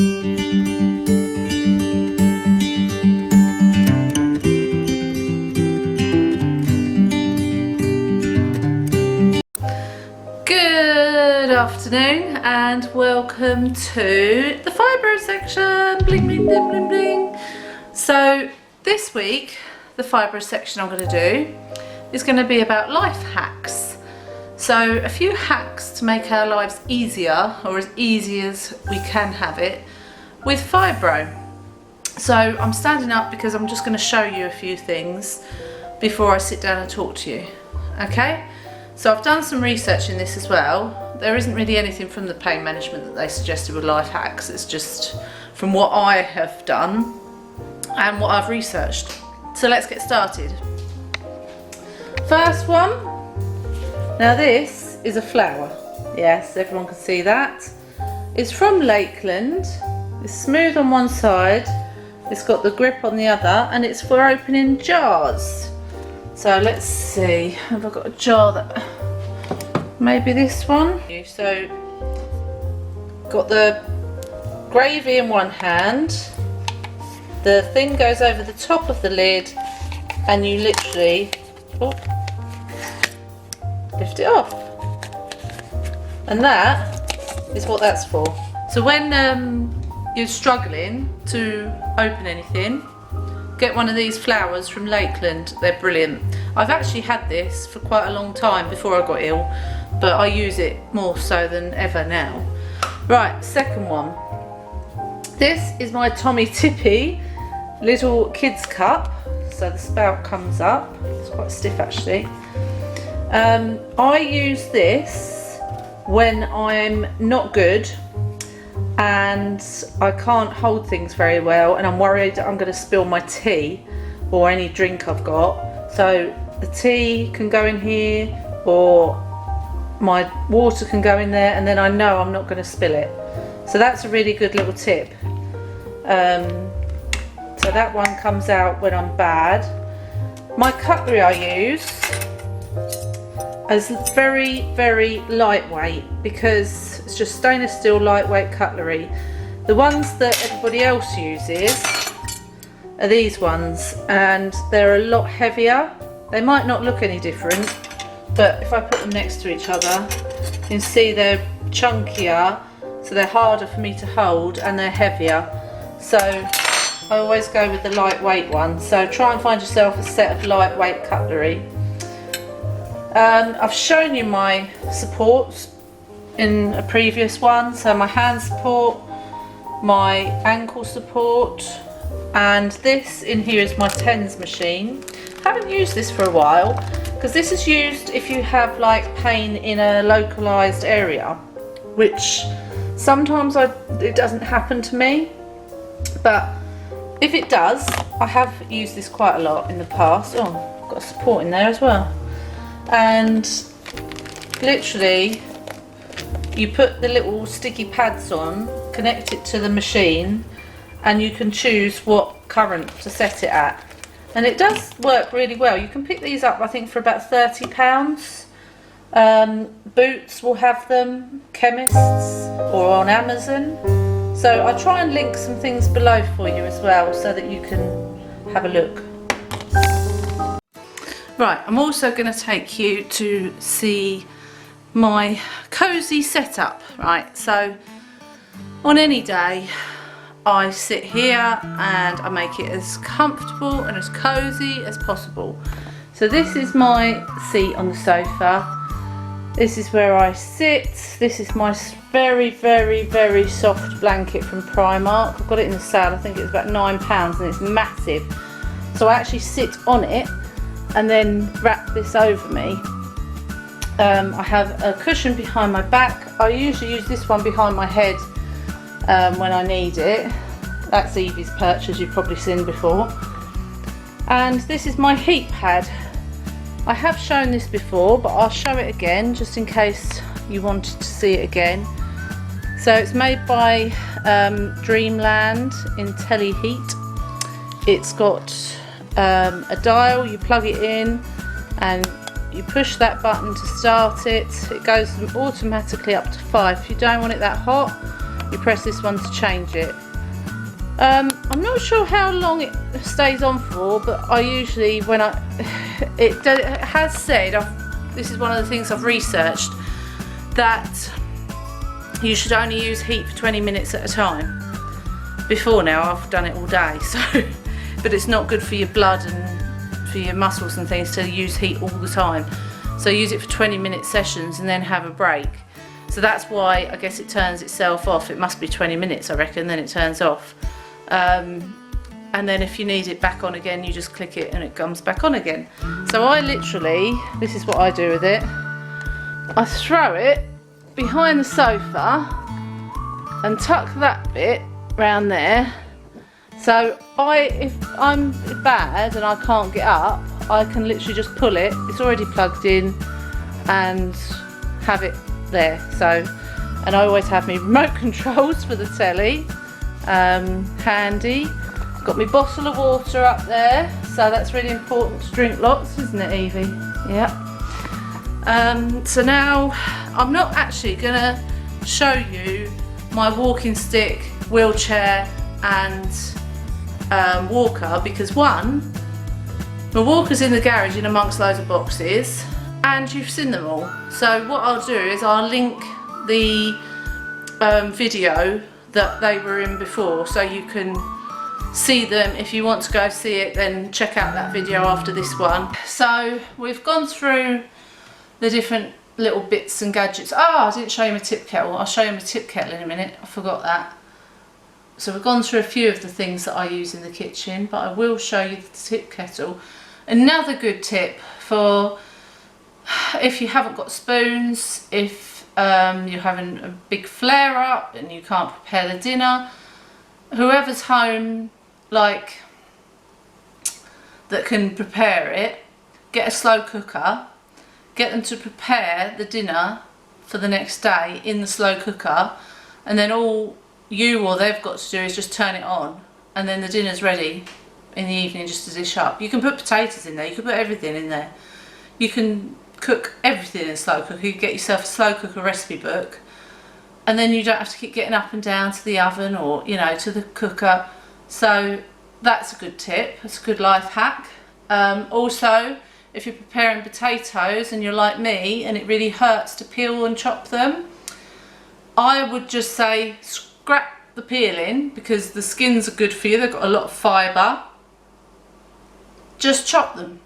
Good afternoon and welcome to the Fibro section. Bling bling bling bling bling. So this week the Fibro section I'm going to do is going to be about life hacks. So a few hacks to make our lives easier, or as easy as we can have it, with fibro. So I'm standing up because I'm just going to show you a few things before I sit down and talk to you. Okay? So I've done some research in this as well. There isn't really anything from the pain management that they suggested with life hacks. It's just from what I have done and what I've researched. So let's get started. First one. Now this is a flower. Yes, everyone can see that. It's from Lakeland. It's smooth on one side. It's got the grip on the other, and it's for opening jars. So let's see, have I got a jar that, maybe this one? So, got the gravy in one hand, the thing goes over the top of the lid, and you literally lift it off. And that is what that's for. So when you're struggling to open anything, get one of these flowers from Lakeland. They're brilliant. I've actually had this for quite a long time before I got ill, but I use it more so than ever now. Right, second one. This is my Tommy Tippy little kids cup. So the spout comes up. It's quite stiff actually. I use this when I'm not good and I can't hold things very well, and I'm worried I'm going to spill my tea or any drink I've got. So the tea can go in here, or my water can go in there, and then I know I'm not going to spill it. So that's a really good little tip. So that one comes out when I'm bad. My cutlery I use is very, very lightweight because it's just stainless steel lightweight cutlery. The ones that everybody else uses are these ones, and they're a lot heavier. They might not look any different, but if I put them next to each other, you can see they're chunkier, so they're harder for me to hold, and they're heavier. So I always go with the lightweight one. So try and find yourself a set of lightweight cutlery. I've shown you my supports in a previous one, so my hand support, my ankle support, and this in here is my TENS machine. Haven't used this for a while because this is used if you have like pain in a localized area, which sometimes it doesn't happen to me, but if it does, I have used this quite a lot in the past. Oh, got a support in there as well. And literally you put the little sticky pads on, connect it to the machine, and you can choose what current to set it at, and it does work really well. You can pick these up I think for about £30. Boots will have them, chemists, or on Amazon. So I'll try and link some things below for you as well so that you can have a look. Right, I'm also going to take you to see my cosy setup. Right, so on any day I sit here and I make it as comfortable and as cosy as possible. So this is my seat on the sofa. This is where I sit. This is my very, very, very soft blanket from Primark. I've got it in the sale. I think it's about £9 and it's massive. So I actually sit on it and then wrap this over me. I have a cushion behind my back. I usually use this one behind my head when I need it. That's Evie's perch, as you've probably seen before. And this is my heat pad. I have shown this before, but I'll show it again just in case you wanted to see it again. So it's made by Dreamland in Teleheat. It's got a dial, you plug it in and you push that button to start it. It goes automatically up to 5. If you don't want it that hot, you press this one to change it. I'm not sure how long it stays on for, but I usually, when it has said, this is one of the things I've researched, that you should only use heat for 20 minutes at a time. Before now I've done it all day, so but it's not good for your blood and for your muscles and things to use heat all the time. So use it for 20-minute sessions and then have a break. So that's why I guess it turns itself off. It must be 20 minutes, I reckon, then it turns off. And then if you need it back on again, you just click it and it comes back on again. So I literally, this is what I do with it. I throw it behind the sofa and tuck that bit round there. So if I'm bad and I can't get up, I can literally just pull it. It's already plugged in and have it there. So, and I always have my remote controls for the telly handy. Got my bottle of water up there, so that's really important to drink lots, isn't it, Evie? Yeah. So now I'm not actually gonna show you my walking stick, wheelchair and walker, because one, my walker's in the garage in amongst loads of boxes and you've seen them all. So what I'll do is I'll link the video that they were in before, so you can see them. If you want to go see it, then check out that video after this one. So we've gone through the different little bits and gadgets. I didn't show you my tip kettle. I'll show you my tip kettle in a minute. I forgot that. So we've gone through a few of the things that I use in the kitchen, but I will show you the tip kettle. Another good tip for if you haven't got spoons, if you're having a big flare up and you can't prepare the dinner, whoever's home like that can prepare it, get a slow cooker, get them to prepare the dinner for the next day in the slow cooker, and then all you or they've got to do is just turn it on, and then the dinner's ready in the evening just to dish up. You can put potatoes in there, you can put everything in there. You can cook everything in a slow cooker. You can get yourself a slow cooker recipe book, and then you don't have to keep getting up and down to the oven or, you know, to the cooker. So that's a good tip, it's a good life hack. Also, if you're preparing potatoes and you're like me and it really hurts to peel and chop them, I would just say scrap the peeling, because the skins are good for you, they've got a lot of fibre. Just chop them.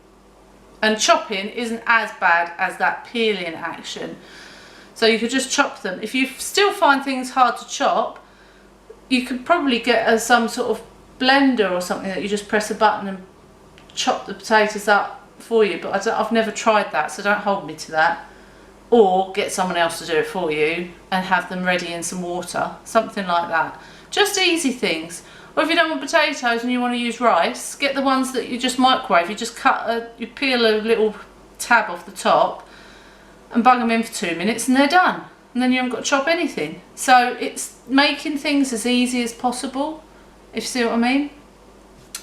And chopping isn't as bad as that peeling action. So you could just chop them. If you still find things hard to chop, you could probably get some sort of blender or something that you just press a button and chop the potatoes up for you. But I've never tried that, so don't hold me to that. Or get someone else to do it for you and have them ready in some water. Something like that. Just easy things. Or if you don't want potatoes and you want to use rice, get the ones that you just microwave. You just you peel a little tab off the top and bung them in for 2 minutes and they're done. And then you haven't got to chop anything. So it's making things as easy as possible, if you see what I mean.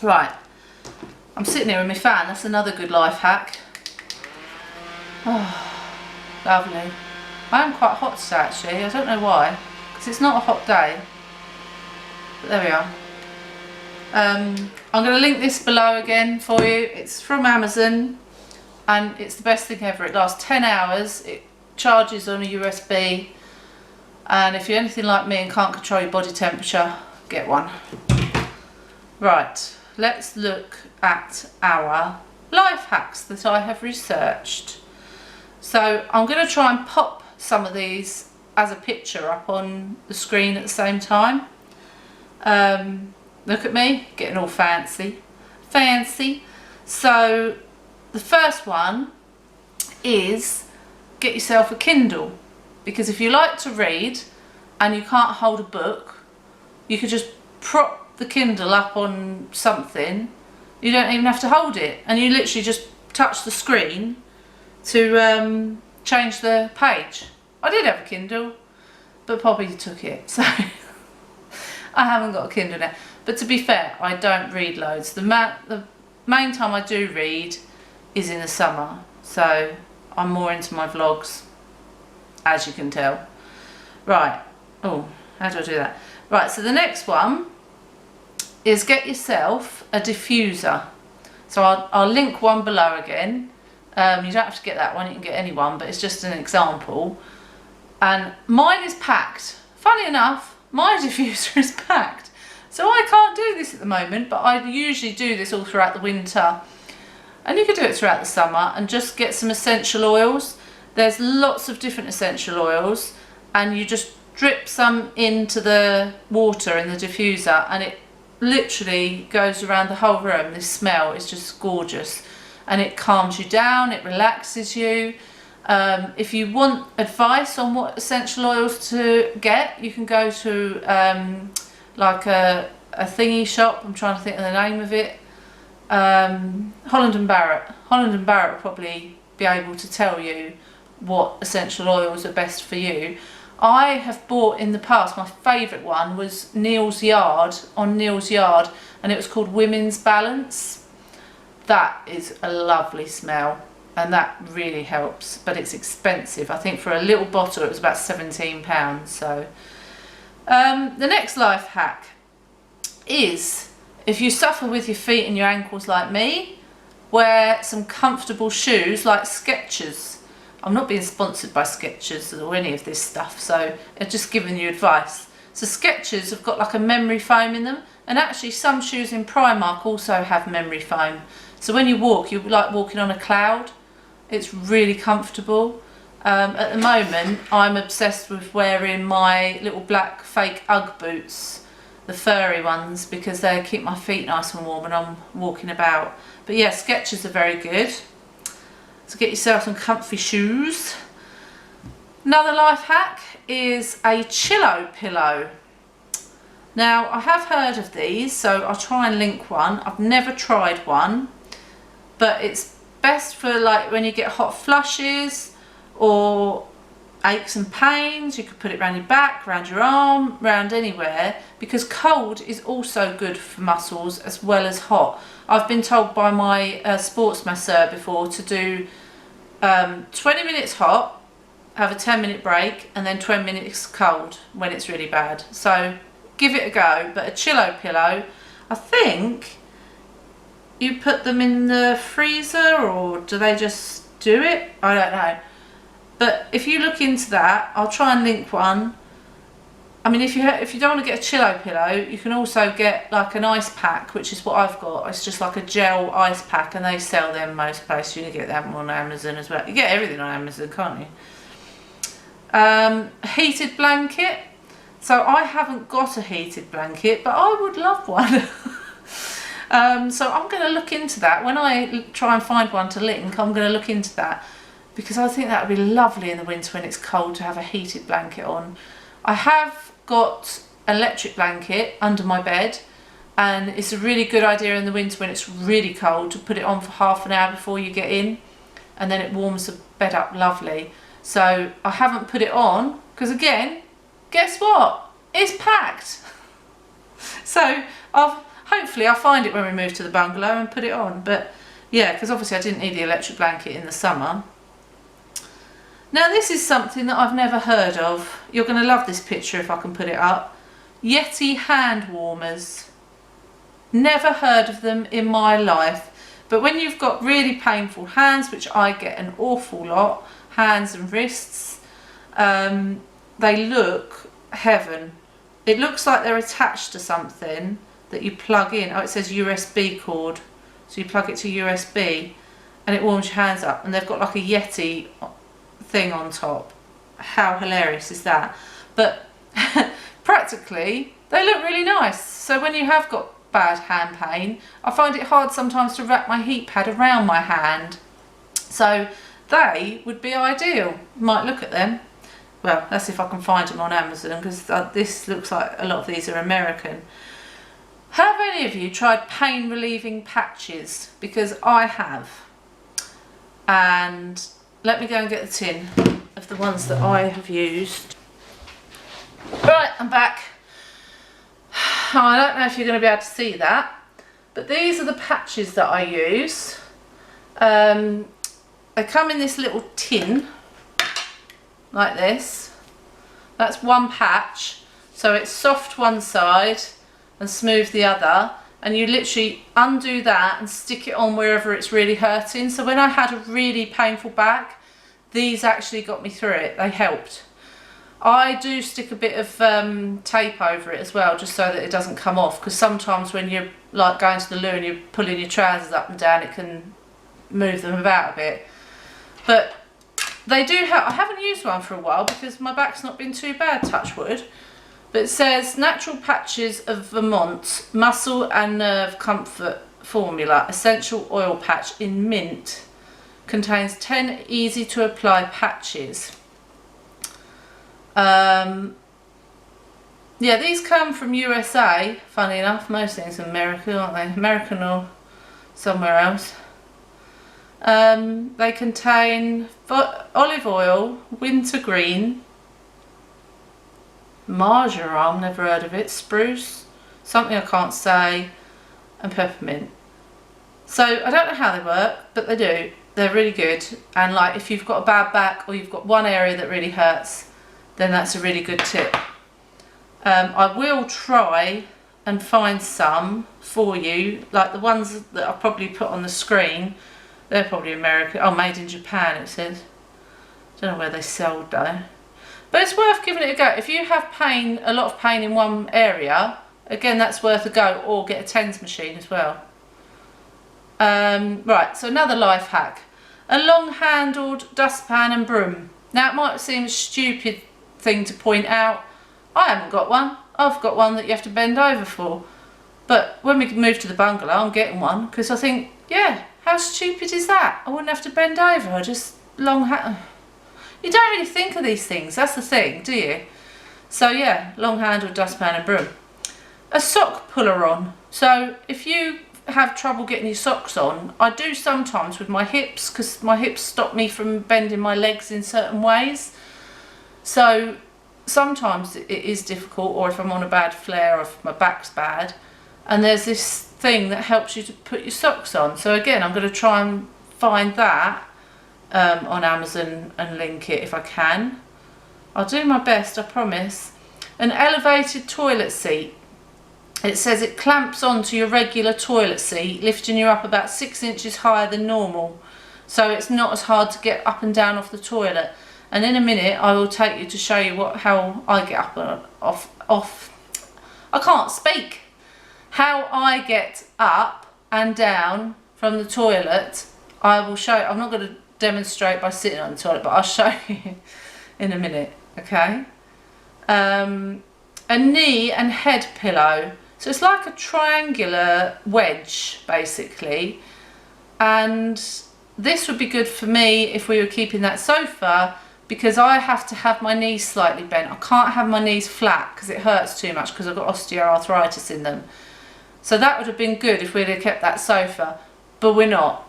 Right, I'm sitting here with my fan. That's another good life hack. Oh, lovely. I am quite hot today actually. I don't know why, because it's not a hot day. But there we are. I'm going to link this below again for you. It's from Amazon and it's the best thing ever. It lasts 10 hours, it charges on a USB, and if you're anything like me and can't control your body temperature, get one. Right, let's look at our life hacks that I have researched. So I'm going to try and pop some of these as a picture up on the screen at the same time. Look at me, getting all fancy. So the first one is get yourself a Kindle, because if you like to read and you can't hold a book, you could just prop the Kindle up on something. You don't even have to hold it, and you literally just touch the screen to change the page. I did have a Kindle, but Poppy took it, so I haven't got a Kindle now. But to be fair, I don't read loads. The main time I do read is in the summer, so I'm more into my vlogs, as you can tell. Right, oh, How do I do that? Right, so the next one is get yourself a diffuser. So I'll link one below again. You don't have to get that one, you can get any one, but it's just an example. And mine is packed. Funny enough, my diffuser is packed. So I can't do this at the moment, but I usually do this all throughout the winter. And you could do it throughout the summer and just get some essential oils. There's lots of different essential oils, and you just drip some into the water in the diffuser, and it literally goes around the whole room. This smell is just gorgeous, and it calms you down, it relaxes you. If you want advice on what essential oils to get, you can go to like a thingy shop. I'm trying to think of the name of it. Holland and Barrett. Holland and Barrett will probably be able to tell you what essential oils are best for you. I have bought in the past, my favourite one was Neil's Yard, on Neil's Yard, and it was called Women's Balance. That is a lovely smell, and that really helps, but it's expensive. I think for a little bottle it was about £17. So the next life hack is, if you suffer with your feet and your ankles like me, wear some comfortable shoes like Skechers. I'm not being sponsored by Skechers or any of this stuff, so I'm just giving you advice. So Skechers have got like a memory foam in them, and actually some shoes in Primark also have memory foam. So when you walk, you're like walking on a cloud. It's really comfortable. At the moment, I'm obsessed with wearing my little black fake Ugg boots, the furry ones, because they keep my feet nice and warm when I'm walking about. But yeah, Skechers are very good. So get yourself some comfy shoes. Another life hack is a Chillo pillow. Now, I have heard of these, so I'll try and link one. I've never tried one, but it's best for like when you get hot flushes or aches and pains. You could put it around your back, around your arm, around anywhere, because cold is also good for muscles as well as hot. I've been told by my sports masseur before to do 20 minutes hot, have a 10-minute break, and then 20 minutes cold when it's really bad. So give it a go. But a Chillo pillow, I think you put them in the freezer, or do they just do it? I don't know. But if you look into that, I'll try and link one. I mean, if you don't want to get a Chillo pillow, you can also get like an ice pack, which is what I've got. It's just like a gel ice pack, and they sell them most places. You can get them on Amazon as well. You get everything on Amazon, can't you? Heated blanket. So I haven't got a heated blanket, but I would love one. So I'm going to look into that. When I try and find one to link, I'm going to look into that, because I think that would be lovely in the winter when it's cold to have a heated blanket on. I have got an electric blanket under my bed, and it's a really good idea in the winter when it's really cold to put it on for half an hour before you get in, and then it warms the bed up lovely. So I haven't put it on because, again, guess what? It's packed. So hopefully I'll find it when we move to the bungalow and put it on. But yeah, because obviously I didn't need the electric blanket in the summer. Now this is something that I've never heard of. You're going to love this picture if I can put it up. Yeti hand warmers. Never heard of them in my life. But when you've got really painful hands, which I get an awful lot, hands and wrists, they look heaven. It looks like they're attached to something that you plug in. Oh, it says USB cord. So you plug it to USB and it warms your hands up. And they've got like a Yeti thing on top. How hilarious is that? But practically they look really nice. So when you have got bad hand pain, I find it hard sometimes to wrap my heat pad around my hand. So they would be ideal. Might look at them. Well, let's see if I can find them on Amazon, because this looks like a lot of these are American. Have any of you tried pain relieving patches? Because I have. And let me go and get the tin of the ones that I have used. Right, I'm back. I don't know if you're going to be able to see that, but these are the patches that I use. They come in this little tin like this. That's one patch. So it's soft one side and smooth the other, and you literally undo that and stick it on wherever it's really hurting. So when I had a really painful back, these actually got me through it. They helped. I do stick a bit of tape over it as well, just so that it doesn't come off, because sometimes when you're like going to the loo and you're pulling your trousers up and down, it can move them about a bit. But they do help. I haven't used one for a while because my back's not been too bad, touch wood. But it says natural patches of Vermont muscle and nerve comfort formula essential oil patch in mint, contains 10 easy to apply patches. Yeah, these come from USA, funny enough. Most things are American, aren't they? American or somewhere else. They contain olive oil, wintergreen, marjoram, never heard of it, spruce, something I can't say, and peppermint. So I don't know how they work, but they do. They're really good. And like if you've got a bad back or you've got one area that really hurts, then that's a really good tip. I will try and find some for you, like the ones that I'll probably put on the screen. They're probably American. Oh, made in Japan it says. Don't know where they sold though. But it's worth giving it a go. If you have pain, a lot of pain in one area, again that's worth a go, or get a TENS machine as well. Right, so another life hack. A long-handled dustpan and broom. Now it might seem a stupid thing to point out. I haven't got one. I've got one that you have to bend over for. But when we move to the bungalow, I'm getting one because I think, yeah, how stupid is that? I wouldn't have to bend over. I just You don't really think of these things. That's the thing, do you? So yeah, long-handled dustpan and broom. A sock puller on. So if you have trouble getting your socks on, I do sometimes with my hips, because my hips stop me from bending my legs in certain ways. So sometimes it is difficult, or if I'm on a bad flare, or if my back's bad, and there's this thing that helps you to put your socks on. So again, I'm going to try and find that on Amazon and link it if I can. I'll do my best, I promise. An elevated toilet seat. It says it clamps onto your regular toilet seat, lifting you up about 6 inches higher than normal. So it's not as hard to get up and down off the toilet. And in a minute I will take you to show you how I get up and off. I can't speak. How I get up and down from the toilet. I will show you. I'm not going to demonstrate by sitting on the toilet, but I'll show you in a minute. Okay. A knee and head pillow. So it's like a triangular wedge basically, and this would be good for me if we were keeping that sofa, because I have to have my knees slightly bent. I can't have my knees flat because it hurts too much because I've got osteoarthritis in them. So that would have been good if we'd have kept that sofa, but we're not.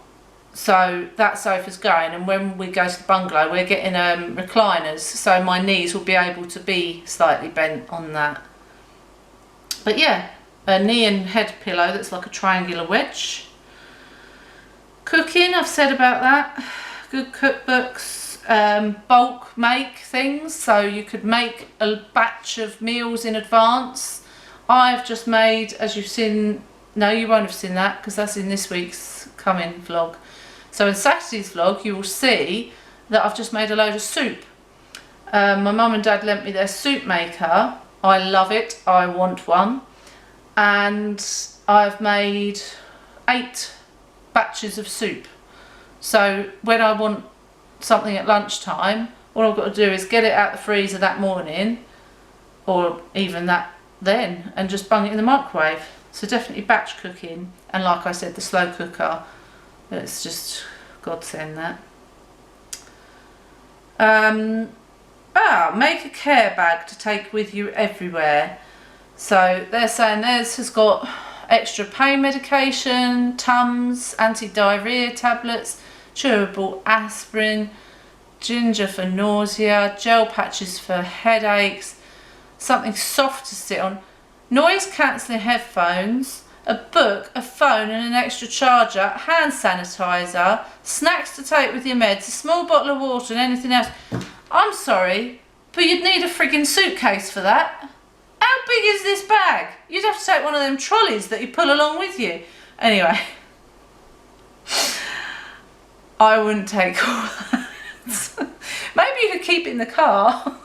So that sofa's going, and when we go to the bungalow we're getting recliners, so my knees will be able to be slightly bent on that. But yeah, a knee and head pillow that's like a triangular wedge. Cooking, I've said about that. Good cookbooks, bulk make things, so you could make a batch of meals in advance. I've just made, as you've seen, no you won't have seen that because that's in this week's coming vlog. So in Saturday's vlog you will see that I've just made a load of soup. My mum and dad lent me their soup maker. I love it, I want one. And I've made 8 batches of soup. So when I want something at lunchtime, all I've got to do is get it out the freezer that morning, or even that then, and just bung it in the microwave. So definitely batch cooking, and like I said, the slow cooker, it's just godsend that. Make a care bag to take with you everywhere. So they're saying theirs has got extra pain medication, Tums, anti-diarrhea tablets, chewable aspirin, ginger for nausea, gel patches for headaches, something soft to sit on, noise cancelling headphones, a book, a phone and an extra charger, hand sanitizer, snacks to take with your meds, a small bottle of water and anything else. I'm sorry, but you'd need a frigging suitcase for that. How big is this bag? You'd have to take one of them trolleys that you pull along with you. Anyway, I wouldn't take all that. Maybe you could keep it in the car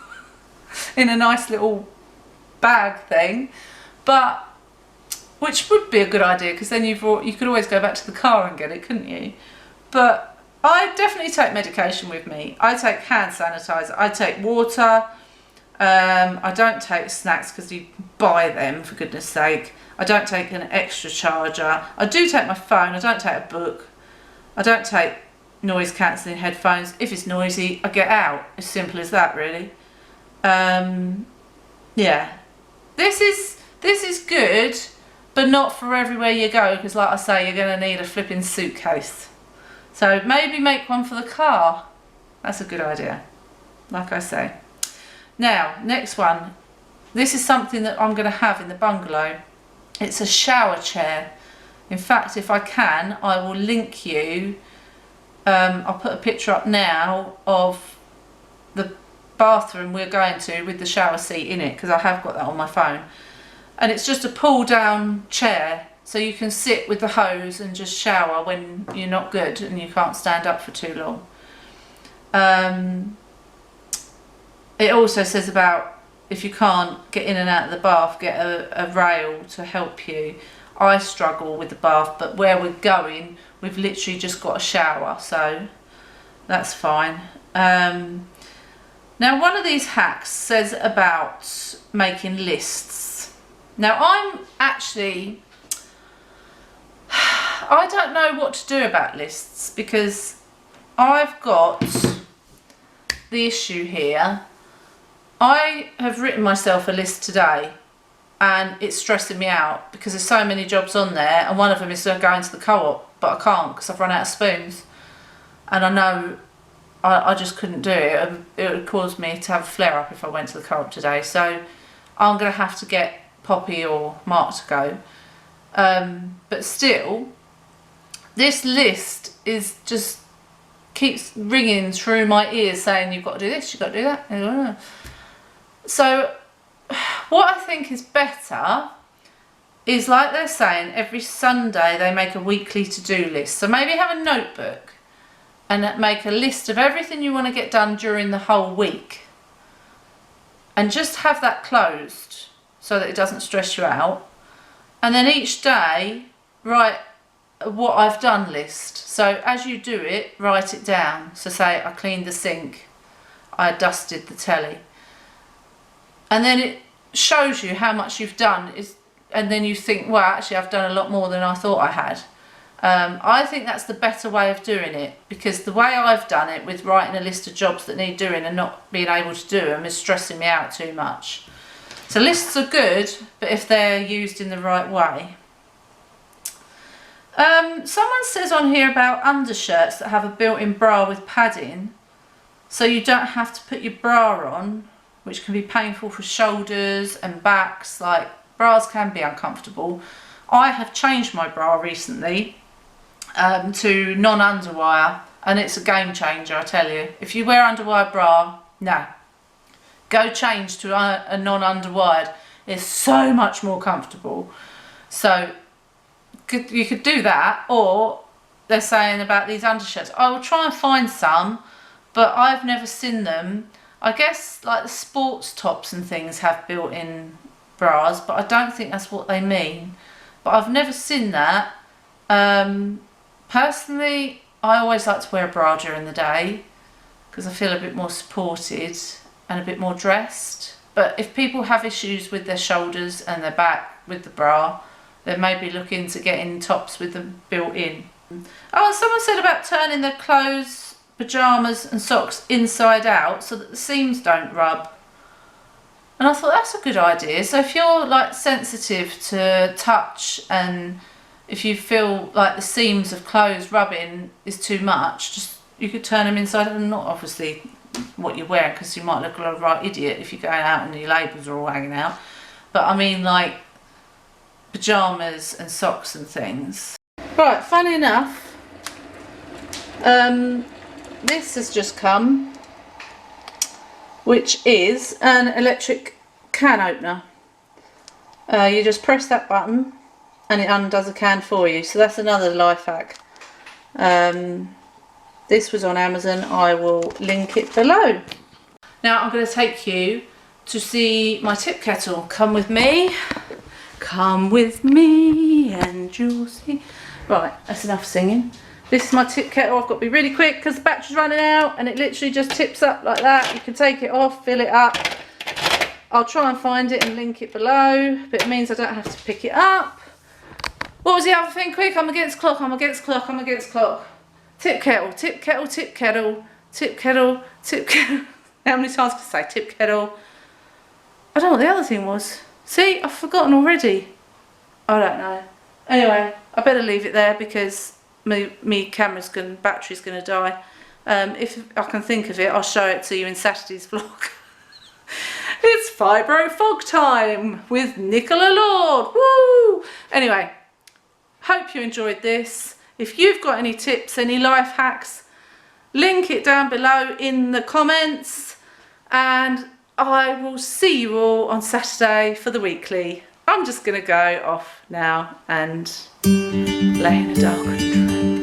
in a nice little bag thing, but which would be a good idea, because then you could always go back to the car and get it, couldn't you? But I definitely take medication with me. I take hand sanitizer, I take water, I don't take snacks because you buy them, for goodness sake. I don't take an extra charger. I do take my phone, I don't take a book. I don't take noise cancelling headphones. If it's noisy, I get out. As simple as that, really. Yeah. This is good, but not for everywhere you go, because like I say, you're going to need a flipping suitcase. So maybe make one for the car. That's a good idea, like I say. Now, next one. This is something that I'm going to have in the bungalow. It's a shower chair. In fact, if I can, I will link you. I'll put a picture up now of the bathroom we're going to with the shower seat in it, because I have got that on my phone. And it's just a pull down chair, so you can sit with the hose and just shower when you're not good and you can't stand up for too long. It also says about if you can't get in and out of the bath, get a rail to help you. I struggle with the bath, but where we're going, we've literally just got a shower, so that's fine. Now, one of these hacks says about making lists. Now, I don't know what to do about lists, because I've got the issue here. I have written myself a list today, and it's stressing me out because there's so many jobs on there, and one of them is going to the co-op, but I can't because I've run out of spoons, and I know I just couldn't do it. It would cause me to have a flare up if I went to the co-op today, so I'm going to have to get Poppy or Mark to go. But still, this list is just keeps ringing through my ears saying you've got to do this, you've got to do that. So what I think is better is, like they're saying, every Sunday they make a weekly to-do list. So maybe have a notebook and make a list of everything you want to get done during the whole week, and just have that closed so that it doesn't stress you out. And then each day write a what I've done list. So as you do it, write it down. So say I cleaned the sink, I dusted the telly, and then it shows you how much you've done. And then you think, well, actually I've done a lot more than I thought I had. I think that's the better way of doing it, because the way I've done it with writing a list of jobs that need doing and not being able to do them is stressing me out too much. So lists are good, but if they're used in the right way. Someone says on here about undershirts that have a built-in bra with padding, so you don't have to put your bra on, which can be painful for shoulders and backs. Like, bras can be uncomfortable. I have changed my bra recently to non-underwire, and it's a game changer, I tell you. If you wear underwire bra, no. Go change to a non-underwired. It's so much more comfortable. So you could do that, or they're saying about these undershirts. I will try and find some, but I've never seen them. I guess like the sports tops and things have built-in bras, but I don't think that's what they mean. But I've never seen that. Personally, I always like to wear a bra during the day because I feel a bit more supported and a bit more dressed. But if people have issues with their shoulders and their back with the bra, then maybe look into getting tops with them built in. Oh, someone said about turning their clothes, pyjamas and socks inside out so that the seams don't rub. And I thought that's a good idea. So if you're like sensitive to touch, and if you feel like the seams of clothes rubbing is too much, just you could turn them inside, and not obviously what you're wearing, because you might look like a right idiot if you're going out and your labels are all hanging out. But I mean like pyjamas and socks and things. Right, funny enough, this has just come, which is an electric can opener. You just press that button and it undoes the can for you. So that's another life hack. This was on Amazon. I will link it below. Now I'm going to take you to see my tip kettle. Come with me. Come with me and you'll see. Right, that's enough singing. This is my tip kettle. I've got to be really quick because the battery's running out, and it literally just tips up like that. You can take it off, fill it up. I'll try and find it and link it below, but it means I don't have to pick it up. What was the other thing? Quick, I'm against clock, I'm against clock, I'm against clock. Tip kettle, tip kettle, tip kettle, tip kettle, tip kettle. How many times can I say tip kettle? I don't know what the other thing was. See, I've forgotten already. I don't know. Anyway, I better leave it there because me battery's gonna die. If I can think of it, I'll show it to you in Saturday's vlog. It's Fibro Fog time with Nicola Lord. Woo! Anyway, hope you enjoyed this. If you've got any tips, any life hacks, link it down below in the comments, and I will see you all on Saturday for the weekly. I'm just gonna go off now and lay in a dark room.